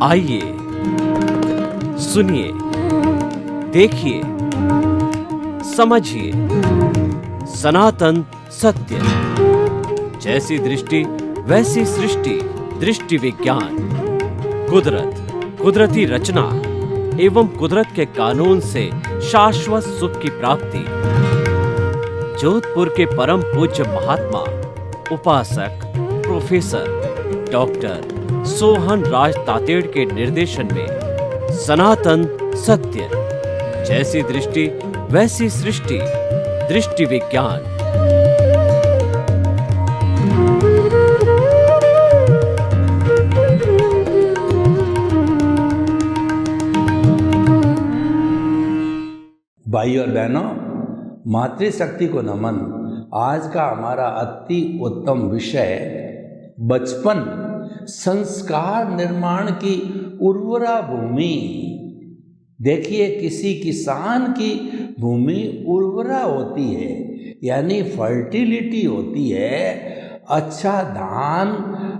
आइए सुनिए, देखिए, समझिए सनातन सत्य। जैसी दृष्टि वैसी सृष्टि, दृष्टि विज्ञान। कुदरत, कुदरती रचना एवं कुदरत के कानून से शाश्वत सुख की प्राप्ति। जोधपुर के परम पूज्य महात्मा उपासक प्रोफेसर डॉक्टर सोहन राज तातेड़ के निर्देशन में सनातन सत्य। जैसी दृष्टि वैसी सृष्टि, दृष्टि विज्ञान। भाई और बहनों, मातृशक्ति को नमन। आज का हमारा अति उत्तम विषय बचपन, संस्कार निर्माण की उर्वरा भूमि। देखिए, किसी किसान की भूमि उर्वरा होती है, यानी फर्टिलिटी होती है। अच्छा धान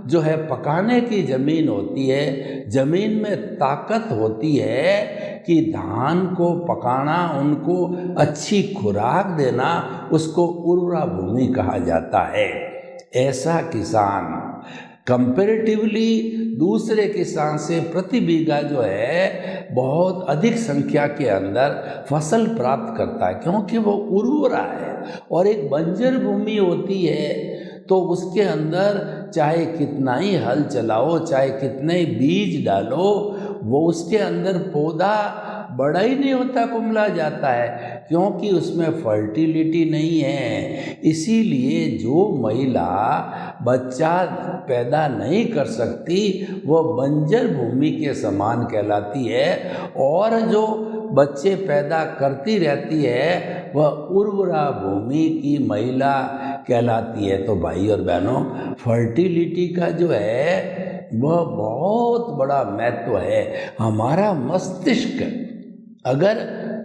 जो है पकाने की ज़मीन होती है, ज़मीन में ताकत होती है कि धान को पकाना, उनको अच्छी खुराक देना, उसको उर्वरा भूमि कहा जाता है। ऐसा किसान कंपैरेटिवली दूसरे किसान से प्रति बीघा जो है बहुत अधिक संख्या के अंदर फसल प्राप्त करता है, क्योंकि वो उर्वरा है। और एक बंजर भूमि होती है तो उसके अंदर चाहे कितना ही हल चलाओ, चाहे कितने ही बीज डालो, वो उसके अंदर पौधा बड़ा ही नहीं होता, कुमला जाता है, क्योंकि उसमें फर्टिलिटी नहीं है। इसीलिए जो महिला बच्चा पैदा नहीं कर सकती वो बंजर भूमि के समान कहलाती है, और जो बच्चे पैदा करती रहती है वह उर्वरा भूमि की महिला कहलाती है। तो भाई और बहनों, फर्टिलिटी का जो है वह बहुत बड़ा महत्व है। हमारा मस्तिष्क अगर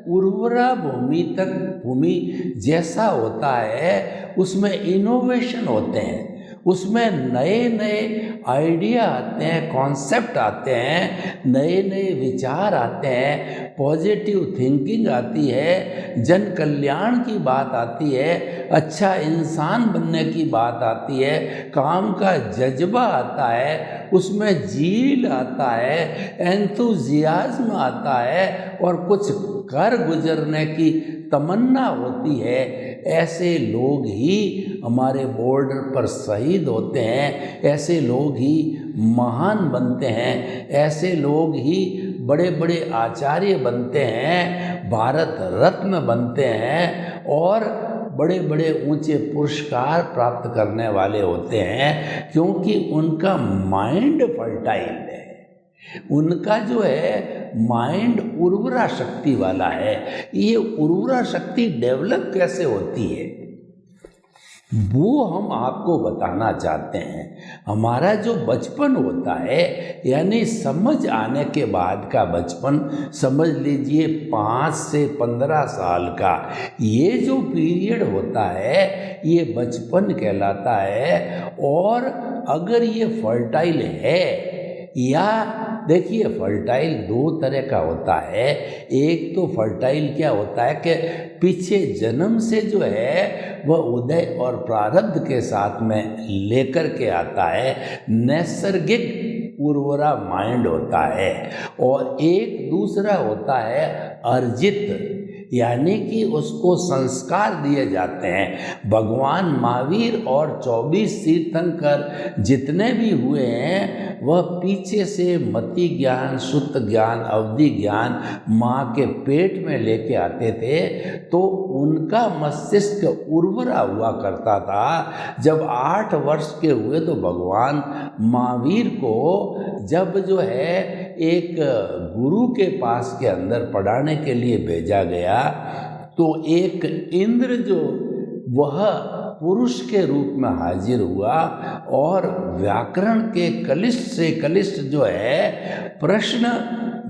उर्वरा भूमि जैसा होता है, उसमें इनोवेशन होते हैं, उसमें नए नए आइडिया आते हैं, कॉन्सेप्ट आते हैं, नए नए विचार आते हैं, पॉजिटिव थिंकिंग आती है, जन कल्याण की बात आती है, अच्छा इंसान बनने की बात आती है, काम का जज्बा आता है, उसमें जील आता है, एंथुजियाज्म आता है, और कुछ कर गुजरने की तमन्ना होती है। ऐसे लोग ही हमारे बॉर्डर पर शहीद होते हैं, ऐसे लोग ही महान बनते हैं, ऐसे लोग ही बड़े बड़े आचार्य बनते हैं, भारत रत्न बनते हैं, और बड़े बड़े ऊंचे पुरस्कार प्राप्त करने वाले होते हैं, क्योंकि उनका माइंड फर्टाइल है, उनका जो है माइंड उर्वरा शक्ति वाला है। ये उर्वरा शक्ति डेवलप कैसे होती है वो हम आपको बताना चाहते हैं। हमारा जो बचपन होता है, यानी समझ आने के बाद का बचपन, समझ लीजिए 5 से 15 साल का, ये जो पीरियड होता है ये बचपन कहलाता है। और अगर ये फर्टाइल है, या देखिए फर्टाइल 2 तरह का होता है। एक तो फर्टाइल क्या होता है कि पीछे जन्म से जो है वह उदय और प्रारब्ध के साथ में लेकर के आता है, नैसर्गिक उर्वरा माइंड होता है। और एक दूसरा होता है अर्जित, यानी कि उसको संस्कार दिए जाते हैं। भगवान महावीर और 24 तीर्थंकर जितने भी हुए हैं वह पीछे से मति ज्ञान, शुद्ध ज्ञान, अवधि ज्ञान माँ के पेट में लेके आते थे, तो उनका मस्तिष्क उर्वरा हुआ करता था। जब 8 वर्ष के हुए तो भगवान महावीर को जब जो है एक गुरु के पास के अंदर पढ़ाने के लिए भेजा गया, तो एक इंद्र जो वह पुरुष के रूप में हाजिर हुआ, और व्याकरण के कलिष्ठ से कलिष्ठ जो है प्रश्न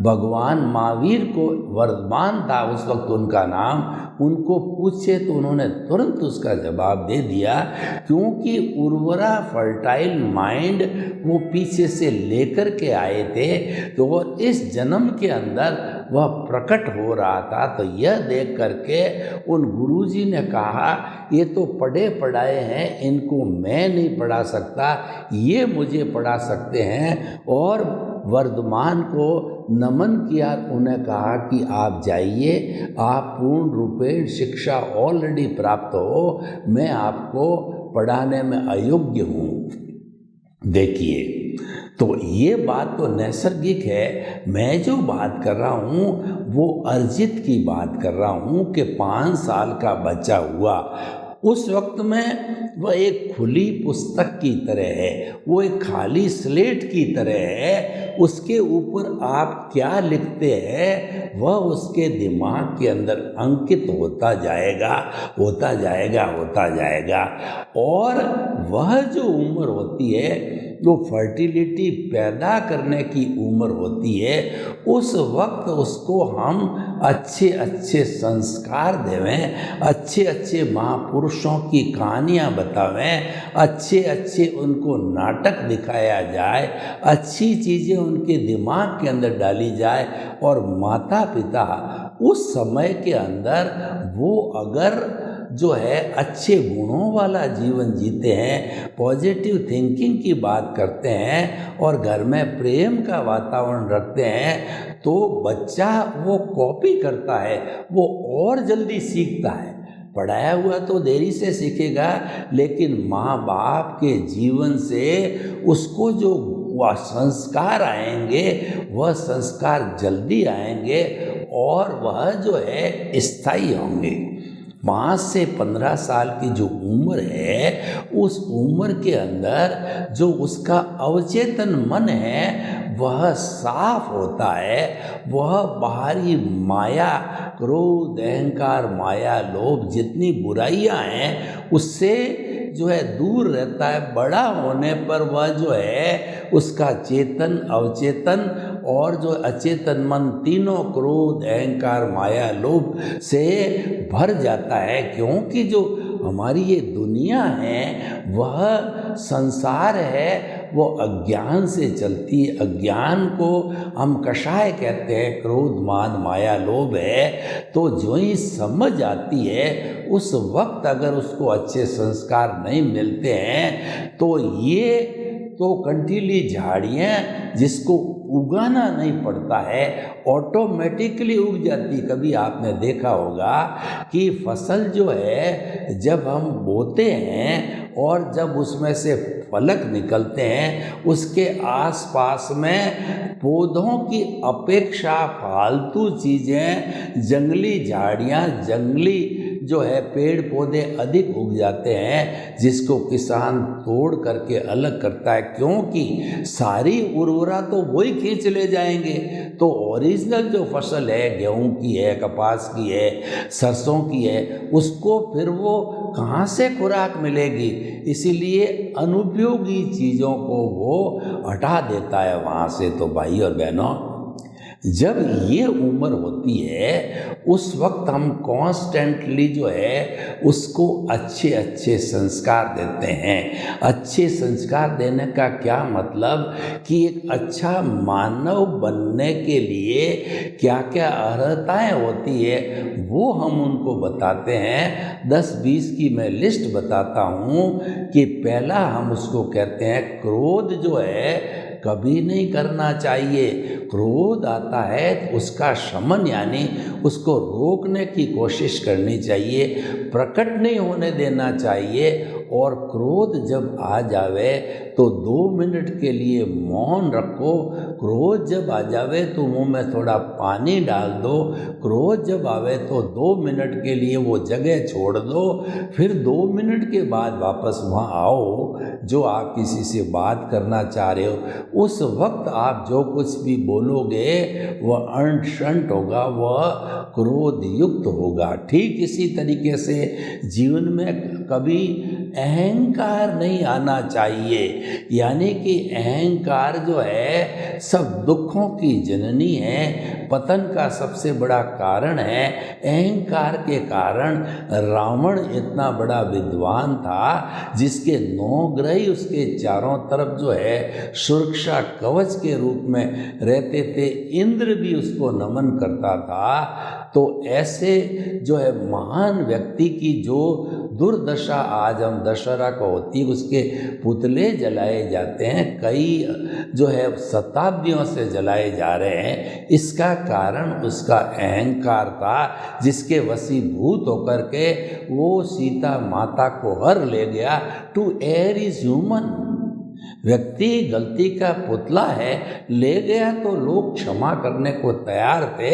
भगवान महावीर को वर्धमान था उस वक्त उनका नाम, उनको पूछे तो उन्होंने तुरंत उसका जवाब दे दिया, क्योंकि उर्वरा फर्टाइल माइंड वो पीछे से लेकर के आए थे, तो इस जन्म के अंदर वह प्रकट हो रहा था। तो यह देख करके उन गुरुजी ने कहा, ये तो पढ़े पढ़ाए हैं, इनको मैं नहीं पढ़ा सकता, ये मुझे पढ़ा सकते हैं। और वर्धमान को नमन किया, उन्हें कहा कि आप जाइए, आप पूर्ण रूपेण शिक्षा ऑलरेडी प्राप्त हो, मैं आपको पढ़ाने में अयोग्य हूँ। देखिए, तो ये बात तो नैसर्गिक है। मैं जो बात कर रहा हूँ वो अर्जित की बात कर रहा हूँ कि 5 साल का बच्चा हुआ, उस वक्त में वह एक खुली पुस्तक की तरह है, वो एक खाली स्लेट की तरह है। उसके ऊपर आप क्या लिखते हैं वह उसके दिमाग के अंदर अंकित होता जाएगा, होता जाएगा, होता जाएगा। और वह जो उम्र होती है वो फर्टिलिटी पैदा करने की उम्र होती है। उस वक्त उसको हम अच्छे अच्छे संस्कार देवें, अच्छे अच्छे महापुरुषों की कहानियाँ बतावें, अच्छे अच्छे उनको नाटक दिखाया जाए, अच्छी चीज़ें उनके दिमाग के अंदर डाली जाए। और माता पिता उस समय के अंदर वो अगर जो है अच्छे गुणों वाला जीवन जीते हैं, पॉजिटिव थिंकिंग की बात करते हैं और घर में प्रेम का वातावरण रखते हैं, तो बच्चा वो कॉपी करता है, वो और जल्दी सीखता है। पढ़ाया हुआ तो देरी से सीखेगा, लेकिन माँ बाप के जीवन से उसको जो वह संस्कार आएंगे वह संस्कार जल्दी आएंगे और वह जो है स्थायी होंगे। 5 से 15 साल की जो उम्र है, उस उम्र के अंदर जो उसका अवचेतन मन है वह साफ होता है, वह बाहरी माया, क्रोध, अहंकार, माया, लोभ, जितनी बुराइयां हैं उससे जो है दूर रहता है। बड़ा होने पर वह जो है उसका चेतन, अवचेतन और जो अचेतन मन तीनों क्रोध, अहंकार, माया, लोभ से भर जाता है। क्योंकि जो हमारी ये दुनिया है वह संसार है, वो अज्ञान से चलती है। अज्ञान को हम कषाय कहते हैं, क्रोध, मान, माया, लोभ है। तो जो ही समझ आती है उस वक्त अगर उसको अच्छे संस्कार नहीं मिलते हैं तो ये तो कंटीली झाड़ियाँ जिसको उगाना नहीं पड़ता है ऑटोमेटिकली उग जाती। कभी आपने देखा होगा कि फसल जो है जब हम बोते हैं और जब उसमें से फलक निकलते हैं, उसके आसपास में पौधों की अपेक्षा फालतू चीज़ें, जंगली झाड़ियाँ, जंगली जो है पेड़ पौधे अधिक उग जाते हैं, जिसको किसान तोड़ करके अलग करता है। क्योंकि सारी उर्वरा तो वही खींच ले जाएंगे, तो ओरिजिनल जो फसल है, गेहूं की है, कपास की है, सरसों की है, उसको फिर वो कहाँ से खुराक मिलेगी। इसीलिए अनुपयोगी चीज़ों को वो हटा देता है वहाँ से। तो भाई और बहनों, जब ये उम्र होती है उस वक्त हम कॉन्स्टेंटली जो है उसको अच्छे अच्छे संस्कार देते हैं। अच्छे संस्कार देने का क्या मतलब कि एक अच्छा मानव बनने के लिए क्या क्या अर्हताएं होती है वो हम उनको बताते हैं। 10-20 की मैं लिस्ट बताता हूँ कि पहला हम उसको कहते हैं क्रोध जो है कभी नहीं करना चाहिए। क्रोध आता है तो उसका शमन यानी उसको रोकने की कोशिश करनी चाहिए, प्रकट नहीं होने देना चाहिए। और क्रोध जब आ जावे तो 2 मिनट के लिए मौन रखो। क्रोध जब आ जावे तो मुंह में थोड़ा पानी डाल दो। क्रोध जब आवे तो 2 मिनट के लिए वो जगह छोड़ दो, फिर 2 मिनट के बाद वापस वहाँ आओ जो आप किसी से बात करना चाह रहे हो। उस वक्त आप जो कुछ भी बोलोगे वह अंट होगा, वह क्रोध युक्त होगा। ठीक इसी तरीके से जीवन में कभी अहंकार नहीं आना चाहिए। यानी कि अहंकार जो है सब दुखों की जननी है, पतन का सबसे बड़ा कारण है। अहंकार के कारण रावण इतना बड़ा विद्वान था जिसके 9 ग्रह उसके चारों तरफ जो है सुरक्षा कवच के रूप में रहते थे, इंद्र भी उसको नमन करता था। तो ऐसे जो है महान व्यक्ति की जो दुर्दशा आज हम दशहरा को होती है, उसके पुतले जलाए जाते हैं, कई जो है शताब्दियों से जलाए जा रहे हैं। इसका कारण उसका अहंकार था जिसके वशीभूत होकर के वो सीता माता को हर ले गया। To err is human. व्यक्ति गलती का पुतला है, ले गया तो लोग क्षमा करने को तैयार थे।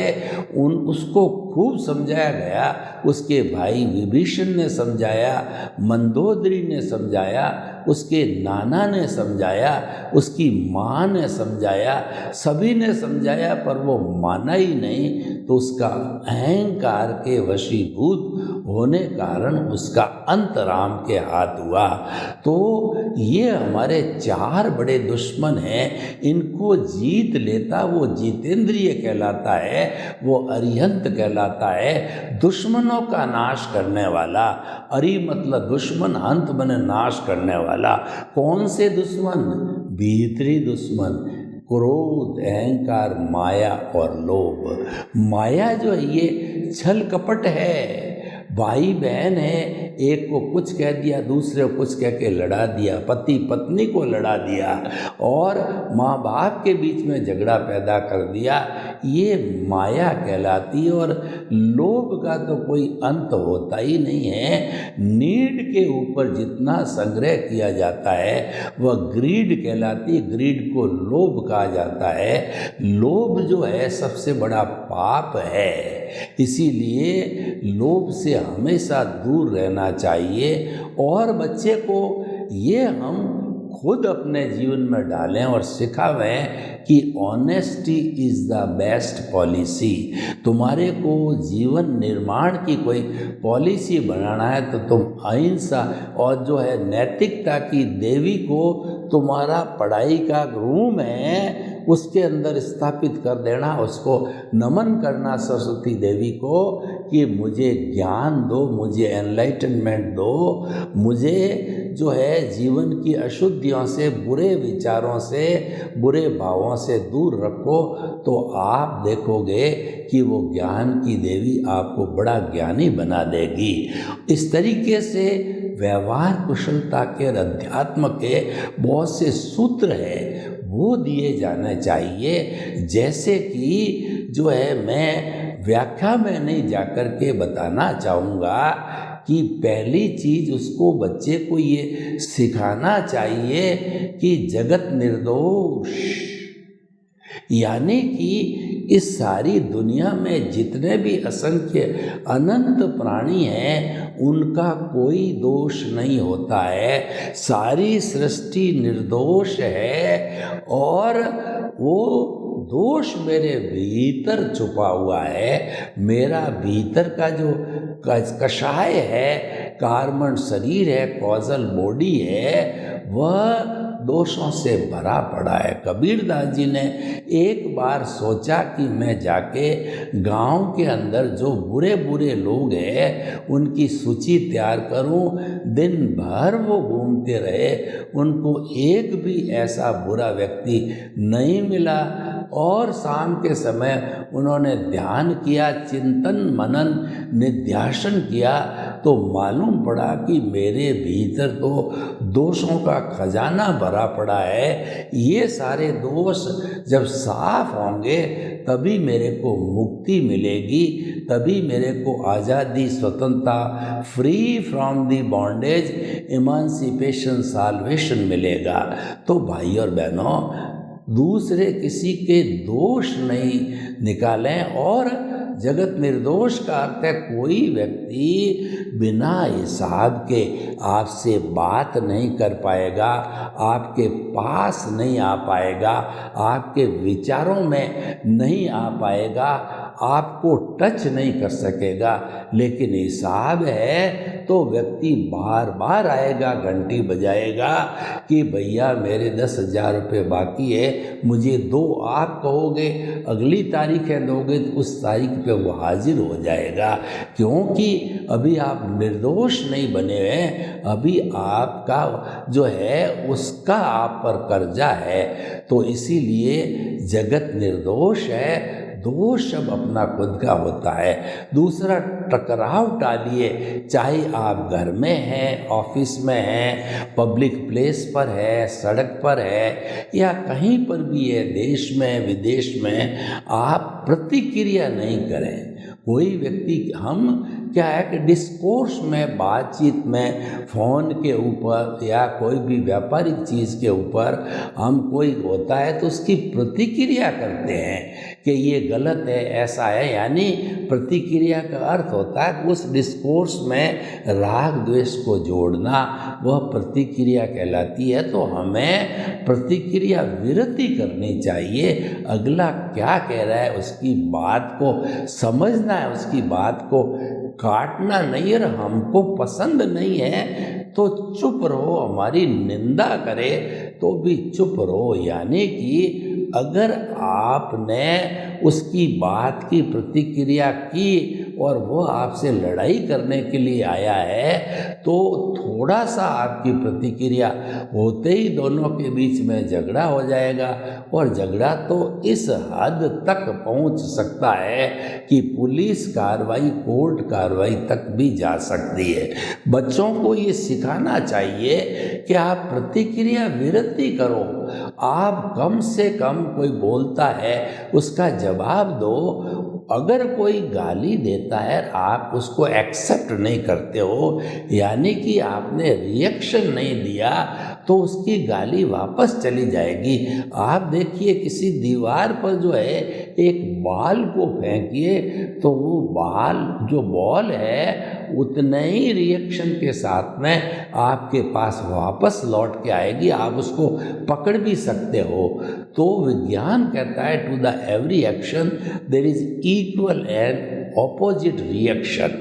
उसको खूब समझाया गया, उसके भाई विभीषण ने समझाया, मंदोदरी ने समझाया, उसके नाना ने समझाया, उसकी माँ ने समझाया, सभी ने समझाया, पर वो माना ही नहीं। तो उसका अहंकार के वशीभूत होने कारण उसका अंत राम के हाथ हुआ। तो ये हमारे 4 बड़े दुश्मन हैं, इनको जीत लेता वो जितेंद्रिय कहलाता है, वो अरिहंत कहलाता है, दुश्मनों का नाश करने वाला। अरि मतलब दुश्मन, अंत माने नाश करने वाला। कौन से दुश्मन? भीतरी दुश्मन, क्रोध, अहंकार, माया और लोभ। माया जो है ये छल कपट है। भाई बहन है, एक को कुछ कह दिया, दूसरे को कुछ कह के लड़ा दिया, पति पत्नी को लड़ा दिया और माँ बाप के बीच में झगड़ा पैदा कर दिया। ये माया कहलाती है। और लोभ का तो कोई अंत होता ही नहीं है। नीड के ऊपर जितना संग्रह किया जाता है वह ग्रीड कहलाती है। ग्रीड को लोभ कहा जाता है। लोभ जो है सबसे बड़ा पाप है। इसीलिए लोभ से हमेशा दूर रहना चाहिए। और बच्चे को ये हम खुद अपने जीवन में डालें और सिखावें कि honesty is the best policy. तुम्हारे को जीवन निर्माण की कोई पॉलिसी बनाना है तो तुम अहिंसा और जो है नैतिकता की देवी को तुम्हारा पढ़ाई का रूम है उसके अंदर स्थापित कर देना, उसको नमन करना सरस्वती देवी को कि मुझे ज्ञान दो, मुझे एनलाइटनमेंट दो, मुझे जो है जीवन की अशुद्धियों से, बुरे विचारों से, बुरे भावों से दूर रखो। तो आप देखोगे कि वो ज्ञान की देवी आपको बड़ा ज्ञानी बना देगी। इस तरीके से व्यवहार कुशलता के और अध्यात्म के बहुत से सूत्र हैं वो दिए जाने चाहिए। जैसे कि जो है मैं व्याख्या में नहीं जाकर के बताना चाहूँगा कि पहली चीज़ उसको बच्चे को ये सिखाना चाहिए कि जगत निर्दोष, यानी कि इस सारी दुनिया में जितने भी असंख्य अनंत प्राणी हैं उनका कोई दोष नहीं होता है। सारी सृष्टि निर्दोष है और वो दोष मेरे भीतर छुपा हुआ है। मेरा भीतर का जो कषाय है, कार्बन शरीर है, कॉजल बॉडी है, वह दोषों से भरा पड़ा है। कबीरदास जी ने एक बार सोचा कि मैं जाके गांव के अंदर जो बुरे बुरे लोग हैं उनकी सूची तैयार करूं। दिन भर वो घूमते रहे, उनको एक भी ऐसा बुरा व्यक्ति नहीं मिला। और शाम के समय उन्होंने ध्यान किया, चिंतन मनन निध्यासन किया तो मालूम पड़ा कि मेरे भीतर तो दोषों का खजाना भरा पड़ा है। ये सारे दोष जब साफ होंगे तभी मेरे को मुक्ति मिलेगी, तभी मेरे को आज़ादी, स्वतंत्रता, free from the bondage, emancipation, salvation मिलेगा। तो भाई और बहनों, दूसरे किसी के दोष नहीं निकालें। और जगत निर्दोष का अर्थ है कोई व्यक्ति बिना हिसाब के आपसे बात नहीं कर पाएगा, आपके पास नहीं आ पाएगा, आपके विचारों में नहीं आ पाएगा, आपको टच नहीं कर सकेगा, लेकिन हिसाब है तो व्यक्ति बार बार आएगा, घंटी बजाएगा कि भैया मेरे 10,000 रुपये बाकी है, मुझे दो। आप कहोगे अगली तारीखें दोगे तो उस तारीख पे वो हाजिर हो जाएगा, क्योंकि अभी आप निर्दोष नहीं बने हैं, अभी आपका जो है उसका आप पर कर्जा है। तो इसीलिए जगत निर्दोष है, दोष अब अपना खुद का होता है। दूसरा, टकराव टालिए, चाहे आप घर में हैं, ऑफिस में हैं, पब्लिक प्लेस पर है, सड़क पर है या कहीं पर भी है, देश में विदेश में, आप प्रतिक्रिया नहीं करें। कोई व्यक्ति, हम क्या है कि डिस्कोर्स में, बातचीत में, फ़ोन के ऊपर या कोई भी व्यापारिक चीज़ के ऊपर हम कोई होता है तो उसकी प्रतिक्रिया करते हैं कि ये गलत है, ऐसा है, यानी प्रतिक्रिया का अर्थ होता है कि उस डिस्कोर्स में राग द्वेष को जोड़ना, वह प्रतिक्रिया कहलाती है। तो हमें प्रतिक्रिया विरति करनी चाहिए, अगला क्या कह रहा है उसकी बात को समझना है, उसकी बात को काटना नहीं है। हमको पसंद नहीं है तो चुप रहो, हमारी निंदा करे तो भी चुप रहो। यानी कि अगर आपने उसकी बात की प्रतिक्रिया की और वो आपसे लड़ाई करने के लिए आया है तो थोड़ा सा आपकी प्रतिक्रिया होते ही दोनों के बीच में झगड़ा हो जाएगा, और झगड़ा तो इस हद तक पहुंच सकता है कि पुलिस कार्रवाई, कोर्ट कार्रवाई तक भी जा सकती है। बच्चों को ये सिखाना चाहिए कि आप प्रतिक्रिया विरति करो, आप कम से कम कोई बोलता है उसका जवाब दो। अगर कोई गाली देता है आप उसको एक्सेप्ट नहीं करते हो, यानी कि आपने रिएक्शन नहीं दिया, तो उसकी गाली वापस चली जाएगी। आप देखिए किसी दीवार पर जो है एक बॉल को फेंकिए तो वो बॉल है उतने ही रिएक्शन के साथ में आपके पास वापस लौट के आएगी, आप उसको पकड़ भी सकते हो। तो विज्ञान कहता है to the every action there is equal and opposite reaction.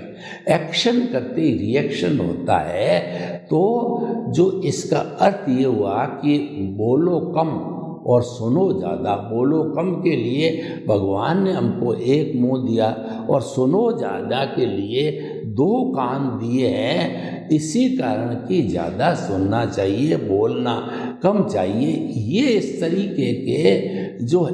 Action करते ही रिएक्शन होता है। तो जो इसका अर्थ ये हुआ कि बोलो कम और सुनो ज़्यादा। बोलो कम के लिए भगवान ने हमको एक मुंह दिया और सुनो ज़्यादा के लिए दो कान दिए हैं। इसी कारण कि ज़्यादा सुनना चाहिए, बोलना कम चाहिए। ये इस तरीके के जो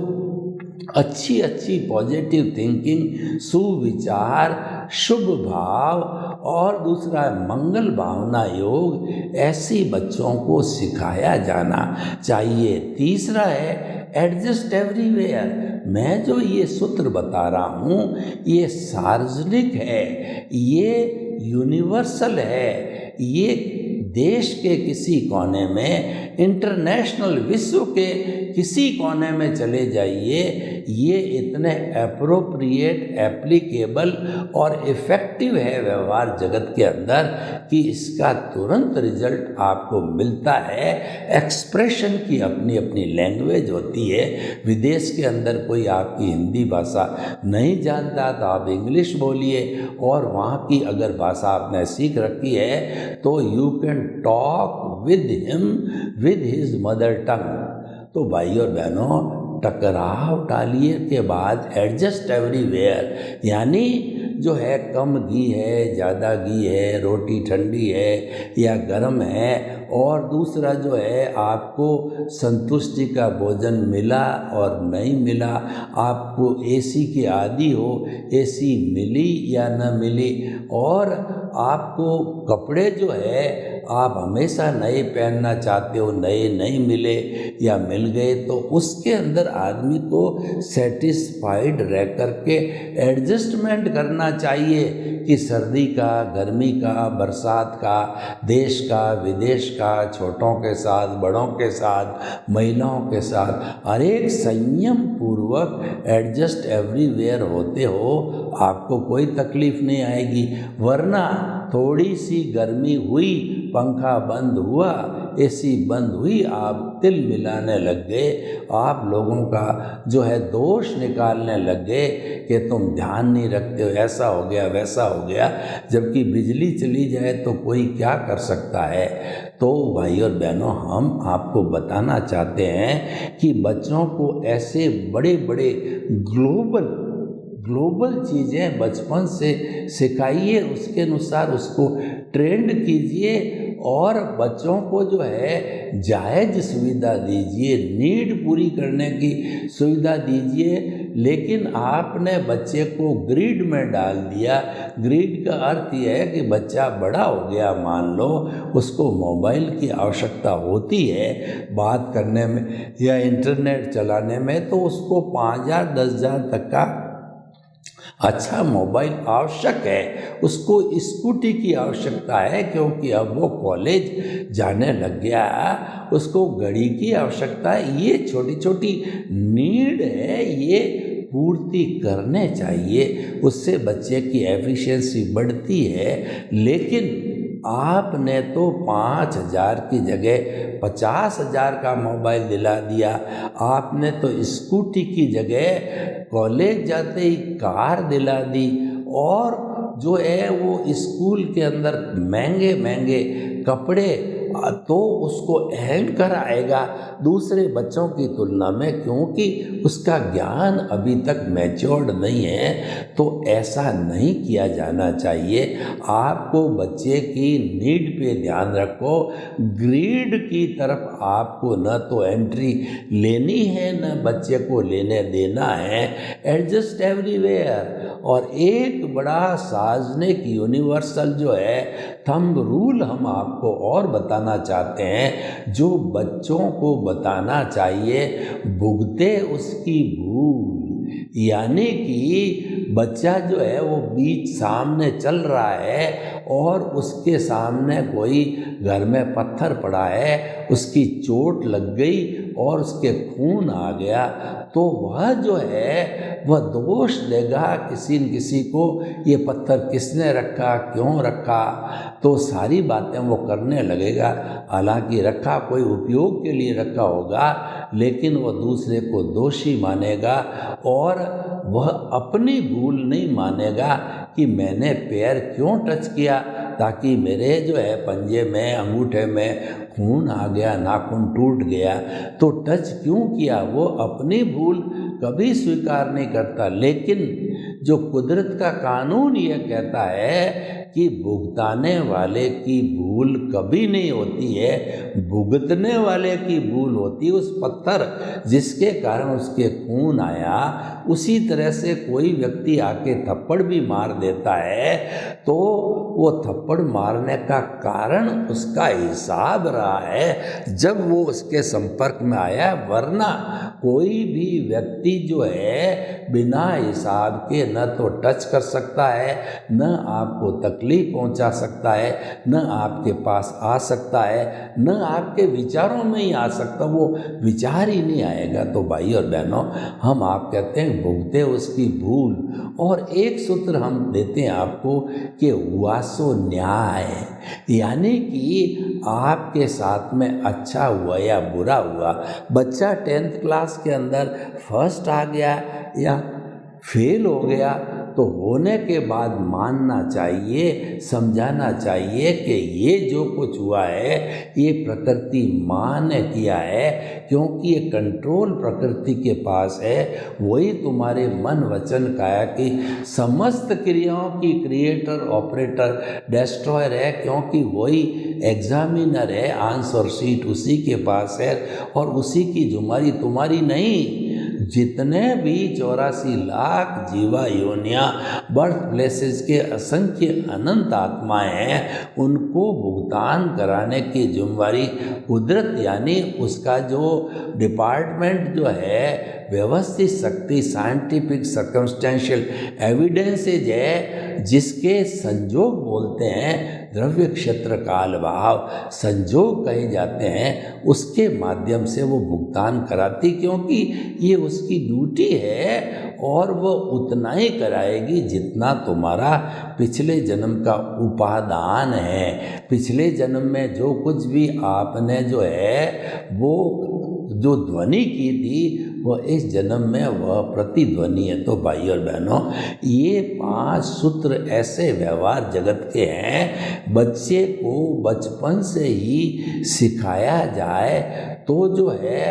अच्छी पॉजिटिव थिंकिंग, सुविचार, शुभ भाव और दूसरा मंगल भावना योग, ऐसी बच्चों को सिखाया जाना चाहिए। तीसरा है एडजस्ट एवरीवेयर। मैं जो ये सूत्र बता रहा हूँ ये सार्वजनिक है, ये यूनिवर्सल है, ये देश के किसी कोने में, इंटरनेशनल विश्व के किसी कोने में चले जाइए, ये इतने एप्रोप्रिएट, एप्लीकेबल और इफ़ेक्टिव है व्यवहार जगत के अंदर कि इसका तुरंत रिजल्ट आपको मिलता है। एक्सप्रेशन की अपनी अपनी लैंग्वेज होती है। विदेश के अंदर कोई आपकी हिंदी भाषा नहीं जानता तो आप इंग्लिश बोलिए, और वहाँ की अगर भाषा आपने सीख रखी है तो you can talk with him with his mother tongue. तो भाई और बहनों, टकराव टालिए के बाद एडजस्ट एवरीवेयर, यानी जो है कम घी है, ज़्यादा घी है, रोटी ठंडी है या गर्म है, और दूसरा जो है आपको संतुष्टि का भोजन मिला और नहीं मिला, आपको एसी के आदी हो, एसी मिली या न मिली, और आपको कपड़े जो है आप हमेशा नए पहनना चाहते हो, नए नहीं मिले या मिल गए, तो उसके अंदर आदमी को सेटिस्फाइड रह कर के एडजस्टमेंट करना चाहिए कि सर्दी का, गर्मी का, बरसात का, देश का, विदेश का, छोटों के साथ, बड़ों के साथ, महिलाओं के साथ, हर एक संयम पूर्वक एडजस्ट एवरीवेयर होते हो, आपको कोई तकलीफ नहीं आएगी। वरना थोड़ी सी गर्मी हुई पंखा बंद हुआ, एसी बंद हुई, आप तिल मिलाने लग गए, आप लोगों का जो है दोष निकालने लग गए कि तुम ध्यान नहीं रखते हो, ऐसा हो गया वैसा हो गया, जबकि बिजली चली जाए तो कोई क्या कर सकता है। तो भाई और बहनों, हम आपको बताना चाहते हैं कि बच्चों को ऐसे बड़े बड़े ग्लोबल चीज़ें बचपन से सिखाइए, उसके अनुसार उसको ट्रेंड कीजिए और बच्चों को जो है जायज़ सुविधा दीजिए, नीड पूरी करने की सुविधा दीजिए। लेकिन आपने बच्चे को ग्रिड में डाल दिया। ग्रिड का अर्थ यह है कि बच्चा बड़ा हो गया, मान लो उसको मोबाइल की आवश्यकता होती है बात करने में या इंटरनेट चलाने में, तो उसको 5,000 10,000 तक का अच्छा मोबाइल आवश्यक है। उसको स्कूटी की आवश्यकता है क्योंकि अब वो कॉलेज जाने लग गया, उसको घड़ी की आवश्यकता है। ये छोटी छोटी नीड है, ये पूर्ति करने चाहिए, उससे बच्चे की एफिशिएंसी बढ़ती है। लेकिन आपने तो 5,000 की जगह 50,000 का मोबाइल दिला दिया, आपने तो स्कूटी की जगह कॉलेज जाते ही कार दिला दी, और जो है वो स्कूल के अंदर महंगे महंगे कपड़े तो उसको अहम कराएगा दूसरे बच्चों की तुलना में, क्योंकि उसका ज्ञान अभी तक मैच्योर्ड नहीं है। तो ऐसा नहीं किया जाना चाहिए। आपको बच्चे की नीड पे ध्यान रखो, ग्रीड की तरफ आपको न तो एंट्री लेनी है न बच्चे को लेने देना है। Adjust everywhere. और एक बड़ा सार्वजनिक यूनिवर्सल जो है थंब रूल हम आपको और बताना चाहते हैं, जो बच्चों को बताना चाहिए, भुगते उसकी भूल। यानी कि बच्चा जो है वो बीच सामने चल रहा है और उसके सामने कोई घर में पत्थर पड़ा है, उसकी चोट लग गई और उसके खून आ गया, तो वह जो है वह दोष देगा किसी न किसी को, ये पत्थर किसने रखा, क्यों रखा, तो सारी बातें वो करने लगेगा। हालांकि रखा कोई उपयोग के लिए रखा होगा, लेकिन वह दूसरे को दोषी मानेगा और वह अपनी भूल नहीं मानेगा कि मैंने पैर क्यों टच किया, ताकि मेरे जो है पंजे में, अंगूठे में खून आ गया, नाखून टूट गया, तो टच क्यों किया। वो अपनी भूल कभी स्वीकार नहीं करता। लेकिन जो कुदरत का कानून ये कहता है कि भुगताने वाले की भूल कभी नहीं होती है, भुगतने वाले की भूल होती है। उस पत्थर जिसके कारण उसके खून आया, उसी तरह से कोई व्यक्ति आके थप्पड़ भी मार देता है तो वो थप्पड़ मारने का कारण उसका हिसाब रहा है जब वो उसके संपर्क में आया, वरना कोई भी व्यक्ति जो है बिना हिसाब के न तो टच कर सकता है, न आपको तकलीफ पहुंचा सकता है, न आपके पास आ सकता है, न आपके विचारों में ही आ सकता, वो विचार ही नहीं आएगा। तो भाई और बहनों, हम आप कहते हैं भुगते उसकी भूल। और एक सूत्र हम देते हैं आपको कि वासो न्याय, यानी कि आपके साथ में अच्छा हुआ या बुरा हुआ, बच्चा 10th क्लास के अंदर फर्स्ट आ गया या फेल हो गया, तो होने के बाद मानना चाहिए, समझाना चाहिए कि ये जो कुछ हुआ है ये प्रकृति माँ ने किया है, क्योंकि ये कंट्रोल प्रकृति के पास है। वही तुम्हारे मन वचन काया की समस्त क्रियाओं की क्रिएटर, ऑपरेटर, डिस्ट्रॉयर है, क्योंकि वही एग्जामिनर है। आंसर शीट उसी के पास है और उसी की जुम्मेदारी तुम्हारी नहीं। जितने भी 84 लाख जीवा योनियाँ, बर्थ प्लेसेस के असंख्य अनंत आत्माएं हैं, उनको भुगतान कराने की जिम्मेदारी कुदरत यानी उसका जो डिपार्टमेंट जो है व्यवस्थित शक्ति, साइंटिफिक सर्कमस्टेंशियल एविडेंसेज है, जिसके संयोग बोलते हैं, द्रव्य क्षेत्र काल भाव संयोग कहे जाते हैं, उसके माध्यम से वो भुगतान कराती, क्योंकि ये उसकी ड्यूटी है और वो उतना ही कराएगी जितना तुम्हारा पिछले जन्म का उपादान है। पिछले जन्म में जो कुछ भी आपने जो है वो जो ध्वनि की थी वह इस जन्म में वह प्रतिध्वनि है। तो भाई और बहनों, ये 5 सूत्र ऐसे व्यवहार जगत के हैं, बच्चे को बचपन से ही सिखाया जाए तो जो है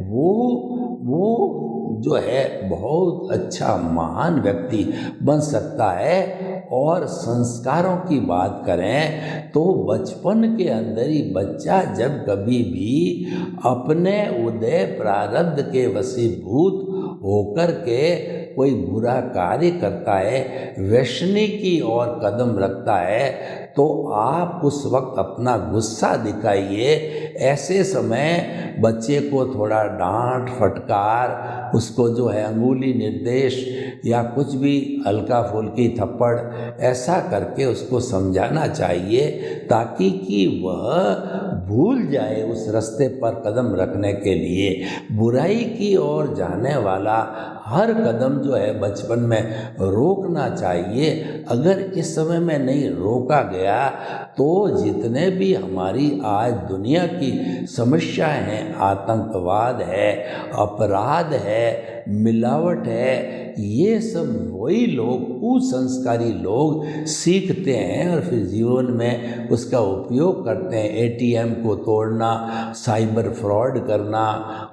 वो जो है बहुत अच्छा महान व्यक्ति बन सकता है। और संस्कारों की बात करें तो बचपन के अंदर ही बच्चा जब कभी भी अपने उदय प्रारब्ध के वशीभूत होकर के कोई बुरा कार्य करता है, वैष्णि की ओर कदम रखता है, तो आप उस वक्त अपना गुस्सा दिखाइए। ऐसे समय बच्चे को थोड़ा डांट फटकार, उसको जो है अंगुली निर्देश या कुछ भी हल्का फुल्की थप्पड़ ऐसा करके उसको समझाना चाहिए, ताकि कि वह भूल जाए उस रास्ते पर कदम रखने के लिए। बुराई की ओर जाने वाला हर कदम जो है बचपन में रोकना चाहिए। अगर इस समय में नहीं रोका गया तो जितने भी हमारी आज दुनिया की समस्याएं हैं, आतंकवाद है, अपराध है, मिलावट है, ये सब वही लोग, कुसंस्कारी लोग सीखते हैं और फिर जीवन में उसका उपयोग करते हैं। एटीएम को तोड़ना, साइबर फ्रॉड करना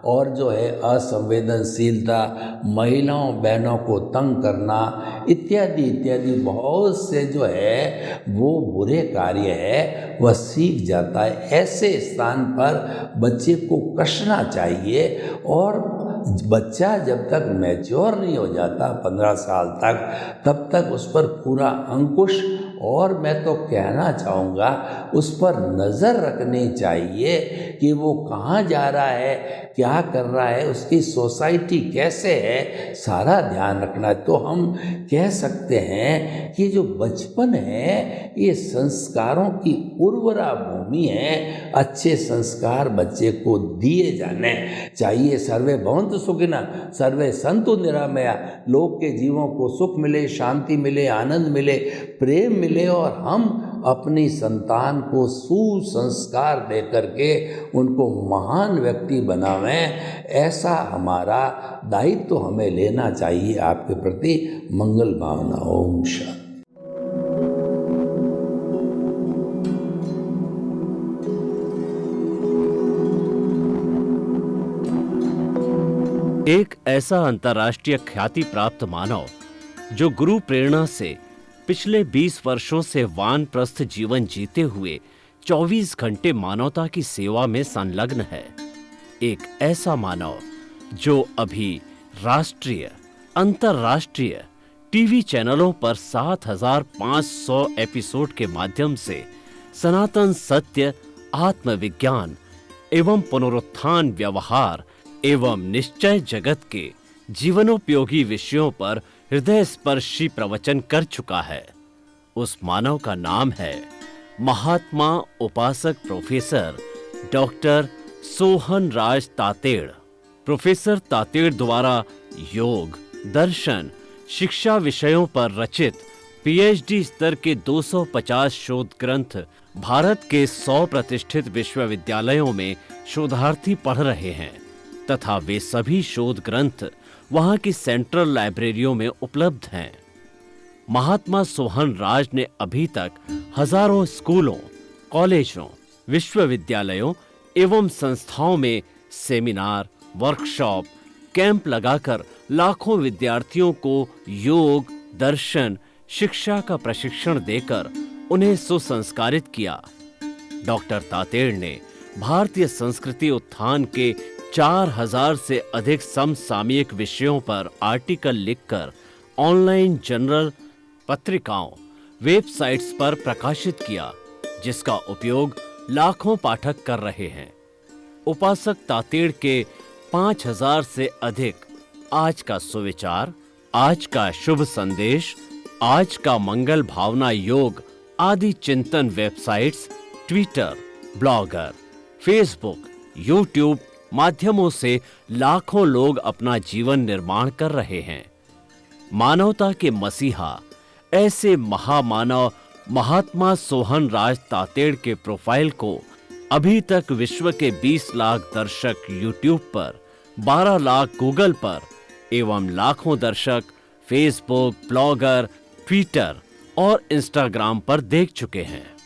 और जो है असंवेदनशीलता, महिलाओं बहनों को तंग करना इत्यादि इत्यादि बहुत से जो है वो बुरे कार्य है, वह सीख जाता है। ऐसे स्थान पर बच्चे को कसना चाहिए। और बच्चा जब तक मैच्योर नहीं हो जाता 15 साल तक, तब तक उस पर पूरा अंकुश, और मैं तो कहना चाहूँगा उस पर नज़र रखनी चाहिए कि वो कहाँ जा रहा है, क्या कर रहा है, उसकी सोसाइटी कैसे है, सारा ध्यान रखना है। तो हम कह सकते हैं कि जो बचपन है ये संस्कारों की उर्वरा भूमि है। अच्छे संस्कार बच्चे को दिए जाने चाहिए। सर्वे भवन्तु सुखिनः, सर्वे सन्तु निरामया। लोग के जीवों को सुख मिले, शांति मिले, आनंद मिले, प्रेम मिले, और हम अपनी संतान को सुसंस्कार दे करके उनको महान व्यक्ति बनावें। ऐसा हमारा दायित्व हमें लेना चाहिए। आपके प्रति मंगल भावना। ओम शांति। एक ऐसा अंतर्राष्ट्रीय ख्याति प्राप्त मानव जो गुरु प्रेरणा से पिछले 20 वर्षों से वानप्रस्थ जीवन जीते हुए 24 घंटे मानवता की सेवा में संलग्न है। एक ऐसा मानव जो अभी राष्ट्रीय, अंतर्राष्ट्रीय टीवी चैनलों पर 7,500 एपिसोड के माध्यम से सनातन सत्य, आत्मविज्ञान एवं पुनरुत्थान, व्यवहार एवं निश्चय जगत के जीवनोपयोगी विषयों पर हृदय स्पर्शी प्रवचन कर चुका है। उस मानव का नाम है महात्मा उपासक प्रोफेसर डॉक्टर सोहन राज तातेड़। प्रोफेसर तातेड़ द्वारा योग, दर्शन, शिक्षा विषयों पर रचित पीएचडी स्तर के 250 शोध ग्रंथ भारत के 100 प्रतिष्ठित विश्वविद्यालयों में शोधार्थी पढ़ रहे हैं तथा वे सभी शोध ग्रंथ वहां की सेंट्रल लाइब्रेरियों में उपलब्ध हैं। महात्मा सोहन राज ने अभी तक हजारों स्कूलों, कॉलेजों, विश्वविद्यालयों एवं संस्थाओं में सेमिनार, वर्कशॉप, कैंप लगाकर लाखों विद्यार्थियों को योग, दर्शन, शिक्षा का प्रशिक्षण देकर उन्हें सुसंस्कारित किया। डॉक्टर तातेड़ ने भारतीय संस्कृति उत्थान के 4000 से अधिक समसामयिक विषयों पर आर्टिकल लिखकर ऑनलाइन जर्नल, पत्रिकाओं, वेबसाइट्स पर प्रकाशित किया, जिसका उपयोग लाखों पाठक कर रहे हैं। उपासक तातेड़ के 5000 से अधिक आज का सुविचार, आज का शुभ संदेश, आज का मंगल भावना योग आदि चिंतन websites, Twitter, blogger, Facebook, YouTube माध्यमों से लाखों लोग अपना जीवन निर्माण कर रहे हैं। मानवता के मसीहा ऐसे महामानव महात्मा सोहन राज तातेड़ के प्रोफाइल को अभी तक विश्व के 20 लाख दर्शक यूट्यूब पर, 12 लाख गूगल पर एवं लाखों दर्शक फेसबुक, ब्लॉगर, ट्विटर और इंस्टाग्राम पर देख चुके हैं।